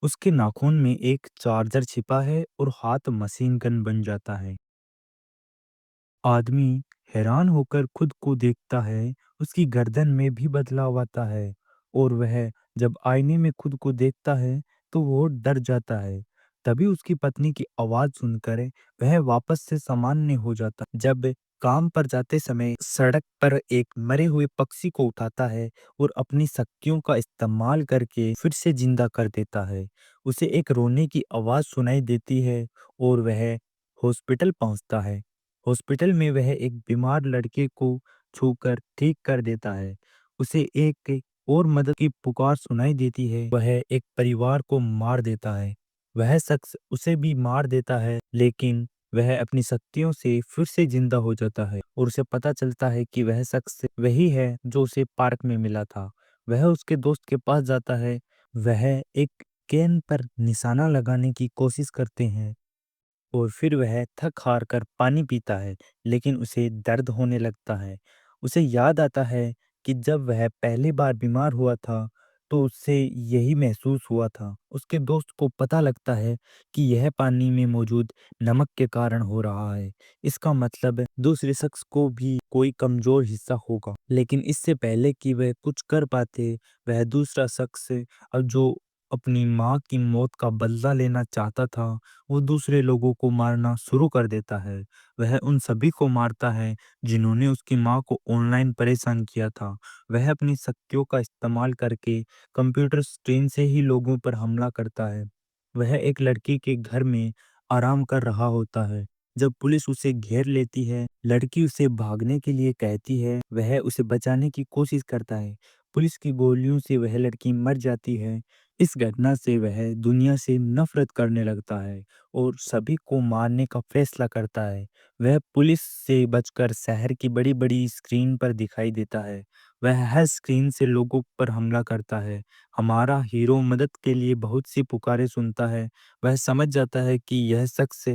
उसके नाखून में एक चार्जर छिपा है और हाथ मशीन गन बन जाता है। आदमी हैरान होकर खुद को देखता है, उसकी गर्दन में भी बदलाव आता है और वह जब आईने में खुद को देखता है तो वो डर जाता है। तभी उसकी पत्नी की आवाज़ सुनकर वह वापस से सामान्य हो जाता है। जब काम पर जाते समय सड़क पर एक मरे हुए पक्षी को उठाता है और अपनी शक्तियों का इस्तेमाल करके फिर से जिंदा कर देता है। उसे एक रोने की आवाज़ सुनाई देती है और वह हॉस्पिटल पहुंचता है। हॉस्पिटल में वह एक बीमार लड़के को छूकर ठीक कर देता है। उसे एक और मदद की पुकार सुनाई देती है। वह एक परिवार को मार देता है। वह शख्स उसे भी मार देता है, लेकिन वह अपनी शक्तियों से फिर से जिंदा हो जाता है और उसे पता चलता है कि वह शख्स वही है जो उसे पार्क में मिला था। वह उसके दोस्त के पास जाता है। वह एक कैन पर निशाना लगाने की कोशिश करते हैं और फिर वह थक हार कर पानी पीता है, लेकिन उसे दर्द होने लगता है। उसे याद आता है कि जब वह पहली बार बीमार हुआ था, तो उससे यही महसूस हुआ था। उसके दोस्त को पता लगता है कि यह पानी में मौजूद नमक के कारण हो रहा है। इसका मतलब दूसरे शख्स को भी कोई कमजोर हिस्सा होगा। लेकिन इससे पहले कि वह कुछ कर पाते, वह दूसरा शख्स जो अपनी माँ की मौत का बदला लेना चाहता था, वो दूसरे लोगों को मारना शुरू कर देता है। वह उन सभी को मारता है जिन्होंने उसकी माँ को ऑनलाइन परेशान किया था। वह अपनी शक्तियों का इस्तेमाल करके कंप्यूटर स्क्रीन से ही लोगों पर हमला करता है। वह एक लड़की के घर में आराम कर रहा होता है। जब पुलिस उसे घेर लेती है, लड़की उसे भागने के लिए कहती है। वह उसे बचाने की कोशिश करता है। पुलिस की गोलियों से वह लड़की मर जाती है। इस घटना से वह दुनिया से नफरत करने लगता है और सभी को मारने का फैसला करता है। वह पुलिस से बचकर शहर की बड़ी-बड़ी स्क्रीन पर दिखाई देता है। वह हर स्क्रीन से लोगों पर हमला करता है। हमारा हीरो मदद के लिए बहुत सी पुकारें सुनता है। वह समझ जाता है कि यह शख्स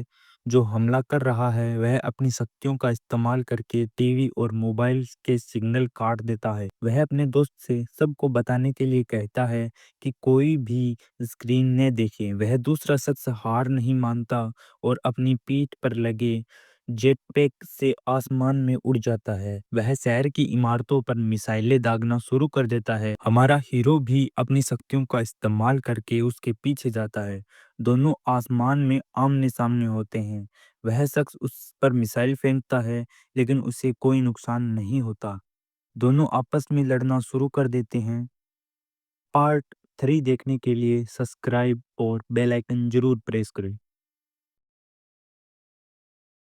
जो हमला कर रहा है, वह अपनी शक्तियों का इस्तेमाल करके टीवी और मोबाइल के सिग्नल काट देता है। वह अपने दोस्त से सबको बताने के लिए कहता है कि कोई भी स्क्रीन न देखे। वह दूसरा शख्स हार नहीं मानता और अपनी पीठ पर लगे जेटपैक से आसमान में उड़ जाता है। वह शहर की इमारतों पर मिसाइलें दागना शुरू कर देता है। हमारा हीरो भी अपनी शक्तियों का इस्तेमाल करके उसके पीछे जाता है। दोनों आसमान में आमने सामने होते हैं। वह शख्स उस पर मिसाइल फेंकता है, लेकिन उसे कोई नुकसान नहीं होता। दोनों आपस में लड़ना शुरू कर देते हैं। पार्ट 3 देखने के लिए सब्सक्राइब और बेल आइकन जरूर प्रेस करें।